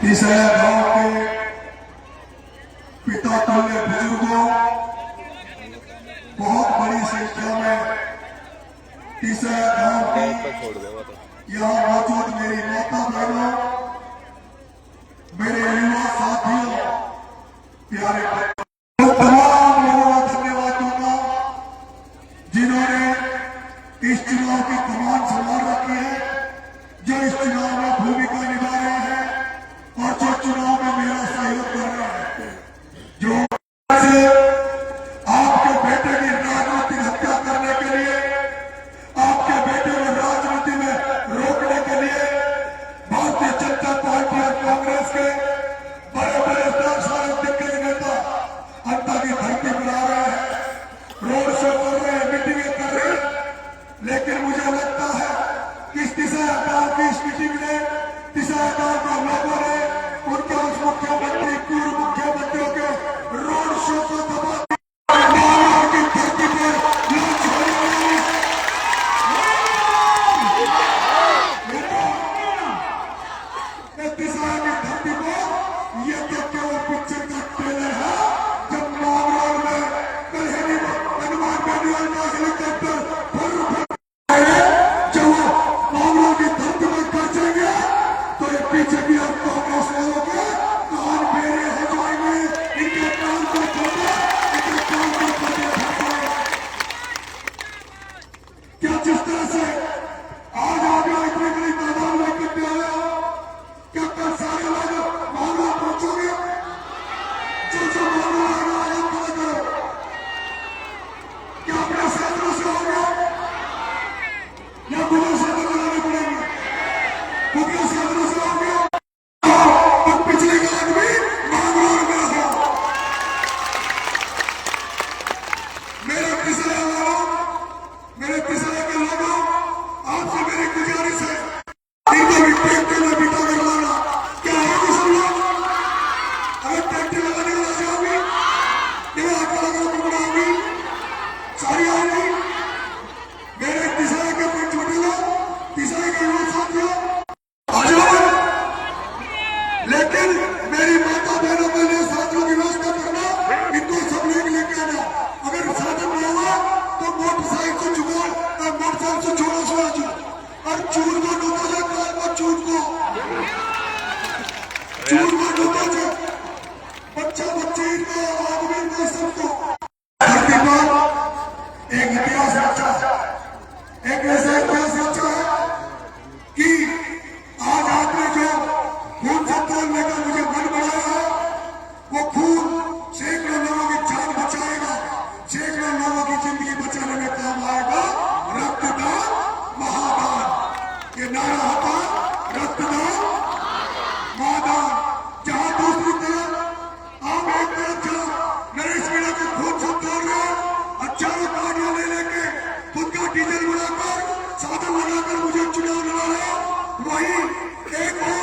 तीसरा गांव के पिता तुल्य बुजुर्गों, बहुत बड़ी संख्या में तीसरा गांव की यहाँ मौजूद मेरी माता बहनों, मेरे युवा साथियों, प्यारे तमाम लोगों का धन्यवाद दूंगा जिन्होंने इस चुनाव की कमान संभाल रखी है, जो इस चुनाव में भूमिका निभा रहे हैं और जो चुनाव में मेरा सहयोग कर रहे हैं, जो आपके बेटे की राजनीतिक हत्या करने के लिए, आपके बेटे को राजनीति में रोकने के लिए भारतीय जनता पार्टी और कांग्रेस के बड़े बड़े सारे दिग्गज नेता हत्या की धरती पर आ रहे हैं, रोड शो कर रहे हैं, मीटिंगें कर रहे हैं। लेकिन मुझे लगता है कि इस तीसरा गांव की इस मीटिंग ने, तीसरा गांव के लोगों ने उनके उस मुख्यमंत्री, पूर्व मुख्यमंत्रियों के रोड शो को दबा की धरती पर तीसरा की धरती पर ये तो केवल पिक्चर का ट्रेलर है। जब मांगरोल में कल हनुमान बेनीवाल का हेलीकॉप्टर जब वो मांगरोल की धरती पर पहुंचेंगे तो ये पीछे की और कांग्रेस वालों के कान बेरे हो जाएंगे, इनके कान को खोलो, इनके कान को खोलो। क्या जिस तरह से आज आप यहाँ इतनी बड़ी तादाद में इकट्ठे हुए हो, क्या कल सारे लोग मांगरोल पहुंचोगे? जो मांगरोल आएगा आगे खड़ा करो। क्या अपने साथियों से होगा या गुजर से लगानी पड़ेगी? गुजर साथियों से होगा और पिछले का आदमी मांगरोल में हो। मेरे तीसरे वालों, मेरे तीसरे के लोगों, आपसे मेरी गुजारिश है, इनको भी ट्रैक्टर में बिठा कर लाना। क्या होगी सब लोग? अगर ट्रैक्टर लगाने वाला से होगी, ये आगे लगा पकड़ा होगी, सारी आएगी। मेरे तीसरे के पेट छोटे लोग, तीसरे के युवा साथियों, आ जाओ। लेकिन मेरी माता बहनों के लिए साथियों की व्यवस्था करना, इनको सब लोग लेके आना। अगर साधन नहीं हुआ तो मोटरसाइकिल से जुगाड़, मोटरसाइकिल से छोड़ा छोड़ा चूर और चूर को डूबा जाए, कार को चूर को डूबा जाए, बच्चा बच्चे इनको, आदमी इनको, सबको धरती पर एक इतिहास रचा है। एक ऐसा इतिहास रचा है कि आज आपने जो खून से तोड़ने का मुझे मन बनाया है, वो खून सैकड़ों लोगों की जान बचाएगा, सैकड़ों लोगों की जिंदगी बचाने में काम आएगा। रक्तदान महादान, ये नारा होता, रक्तदान महादान। जहां दूसरी तरफ आप एक तरफ जहां नरेश मीणा को खून से तोड़ रहे हैं, हजारों गाड़ियां ले लेके खुद का डीजल बनाकर, साधन लगाकर मुझे चुनाव लड़ा रहे हो, वही एक और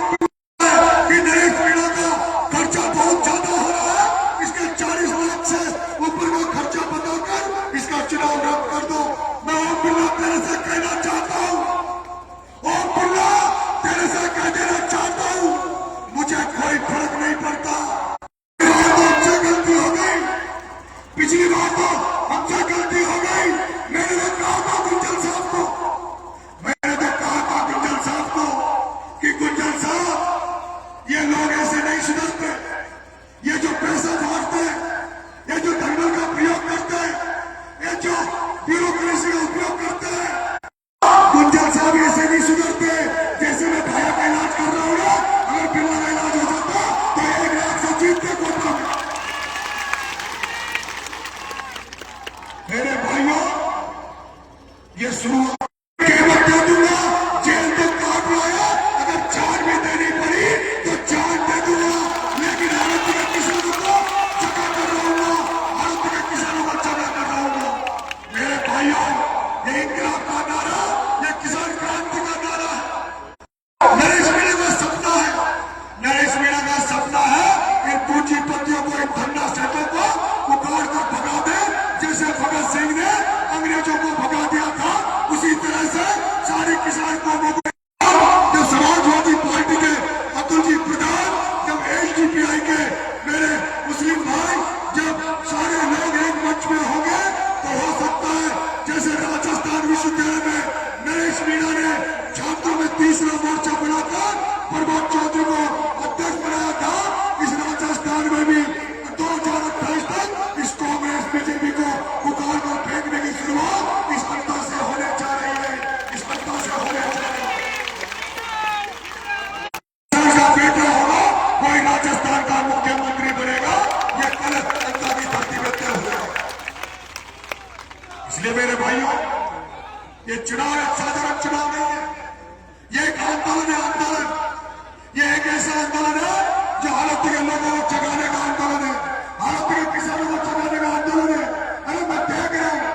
कि नरेश मीणा का खर्चा बहुत ज्यादा हो रहा है, इसके 40 लाख से ऊपर का खर्चा बताकर इसका चुनाव रद्द कर दो। मैं ओम बिरला तेरे से कहना चाहता हूं, ओम बिरला तेरे से कह देना चाहता हूं, मुझे कोई फर्क नहीं पड़ता। हमसे गलती हो गई, पिछली बार तो हमसे गलती हो गई। मैंने तो कहा था गुंजल साहब को, मैंने तो कहा था गुंजल साहब को कि गुंजल साहब, ये लोग ऐसे नहीं सुधरते, ये जो पैसा बांटते हैं, ये जो दंगल का प्रयोग करते हैं, ये जो ब्यूरोक्रेसी का उपयोग करते हैं, गुंजल साहब ऐसे नहीं सुधरते। जैसे मैं भाया का इलाज कर रहा हूं ना, अगर बिरला का इलाज हो जाता तो 1 लाख से जीतते कोटा में। मेरे भाइयों, ये शुरुआत कीमत दे दूंगा, जेल में काट लाया, अगर जान भी देनी पड़ी तो जान दे ये चुनाव एक साधारण चुनाव नहीं है, ये एक आंदोलन है। आंदोलन, ये एक ऐसा आंदोलन है जो हालत के लोगों को जगाने का आंदोलन है, हालत के किसानों को जगाने का आंदोलन है। अरे मैं देख रहा हूं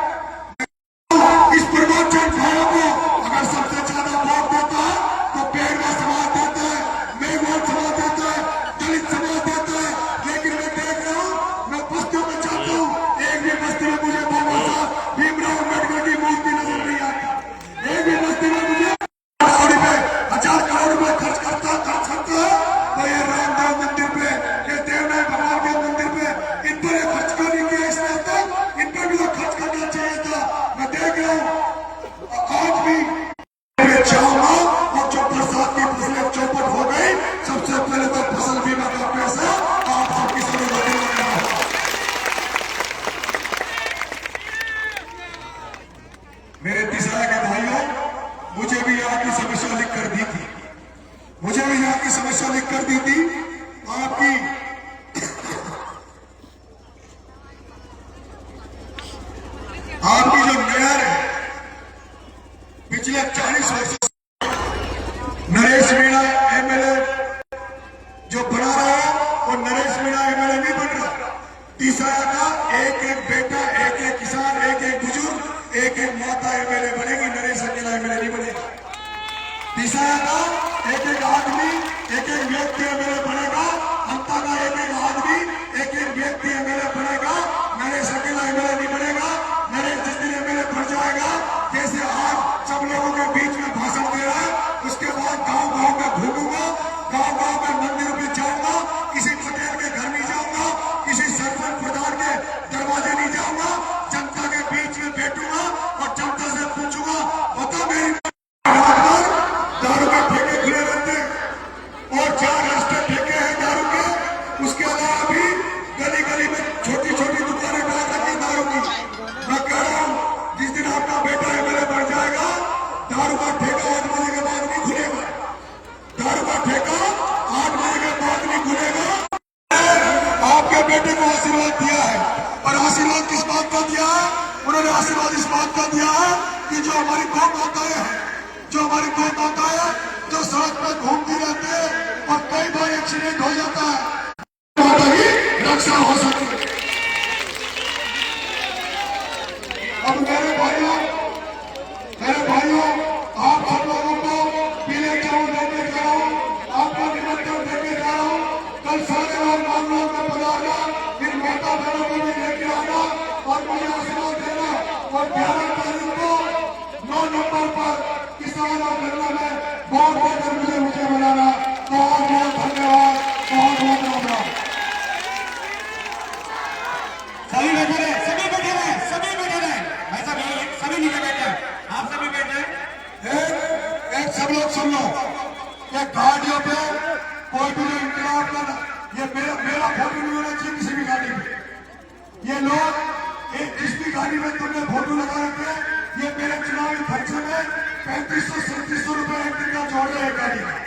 इस प्रमोद चंद भाइयों को अगर सबसे ज्यादा वोट देता है तो पेड़वा समाज देता है, मेघवाल समाज देता है, दलित समाज देता है। लेकिन मैं देख रहा हूं, मैं बस्तियों में जाता हूं, एक भी बस्ती में मुझे बाबा साहब भीमराव अम्बेडकर की मूर्ति नजर नहीं आती। एक भी बस्ती में मुझे 1000 करोड़ रुपए खर्च करता है तो ये रामदेव मंदिर पे, ये देवनाथ भगवान के मंदिर पे इन पर खर्च क्यों नहीं किया इसने अब तक? इन पर भी तो खर्च करना चाहिए था। मैं देख रहा हूं आज भी चाहूंगा और जो बरसात की फसलें चौपट हो गई, सबसे पहले तो फसल बीमा का पैसा आप सब किसानों को देना है। मेरे तिसरा के भाइयों, मुझे भी यहाँ की समस्या लिख कर दी थी, मुझे भी यहाँ की समस्या लिख कर दी थी आपकी। आपकी जो मेयर है पिछले 40 वर्ष नरेश मीणा एमएलए जो बना रहा है वो नरेश मीणा एमएलए नहीं बन रहा। तीसरा का एक एक बेटा, एक एक किसान, एक एक बुजुर्ग, एक एक माता एमएलए बनेगी, नरेश मीणा एमएलए नहीं बनेगा। तीसरा का एक एक आदमी, एक एक व्यक्ति एमएलए बनेगा। जनता का एक एक आदमी, एक एक व्यक्ति एमएलए बनेगा, नरेश अकेला एमएलए नहीं बनेगा। नरेश जिस दिन एमएलए बन जाएगा, जैसे आज सब लोगों के बीच में भाषण दे रहा है, उसके बाद गांव गांव में घूमूंगा, गांव गांव में मंदिरों में जाऊंगा, किसी पटेल के घर नहीं जाऊंगा, किसी सरपंच प्रधान के दरवाजे नहीं जाऊंगा, जनता के बीच में बैठूंगा और जनता से पूछूंगा, बता मेरी दारू के ठेके खुले रहते और 4 रास्ते ठेके हैं दारू के, उसके अलावा भी गली गली में छोटी छोटी दुकानें डाल रखी दारू की। मैं कह रहा हूं जिस दिन आपका बेटा एमएलए बन जाएगा, दारू का ठेका 8 बजे के बाद नहीं खुलेगा, दारू का ठेका 8 बजे के बाद नहीं खुलेगा। आपके बेटे को आशीर्वाद दिया है, और आशीर्वाद किस बात का दिया है? उन्होंने आशीर्वाद इस बात का दिया है कि जो हमारी गौ माताएं हैं, जो हमारी गौ माताएं जो सड़क पर घूमती रहती है और कई बार एक्सीडेंट हो जाता है, माता की रक्षा हो सके। अब मेरे भाइयों, आप सब लोगों को पीले चावल देके जा रहा हूँ, आपको निमंत्रण देके जा रहा हूँ। कल सारे लोग मामलों में पधारना, इन माता बहनों को भी लेके आना और मुझे आशीर्वाद देना। और 11 तारीख को 9 नंबर पर किसान और गन्ना में वोट देकर मुझे बनाना। बहुत बहुत धन्यवाद, बहुत बहुत धन्यवाद। सभी बैठे रहे, सभी बैठे रहे, सभी बैठे रहे, भाई साहब सभी नीचे बैठे, आप सभी बैठे। एक सब लोग सुन लो, ये गाड़ियों पे कोई भी लोग इंतजार करना, ये मेरा फोटो नहीं होना चाहिए किसी भी गाड़ी पे। ये लोग एक जिस भी गाड़ी में तुमने फोटो लगा रखे, ये मेरे चुनावी खर्चे में 3500-3700 रुपए एक दिन का जोड़ रहे हैं गाड़ी में।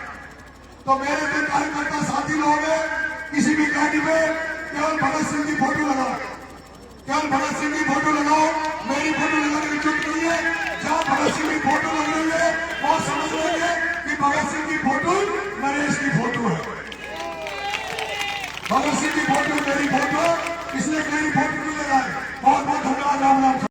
तो मेरे जो कार्यकर्ता साथी लोग हैं, किसी भी गाड़ी में केवल भगत सिंह की फोटो लगाओ, केवल भगत सिंह की फोटो लगाओ, मेरी फोटो लगाने की जरूरत नहीं है। जहां भगत सिंह की फोटो लग रही है वो समझ लेंगे कि भगत सिंह की फोटो नरेश की फोटो है, भगत सिंह की फोटो मेरी फोटो, इसलिए मेरी फोटो नहीं लगाए। बहुत बहुत धन्यवाद। राम राम।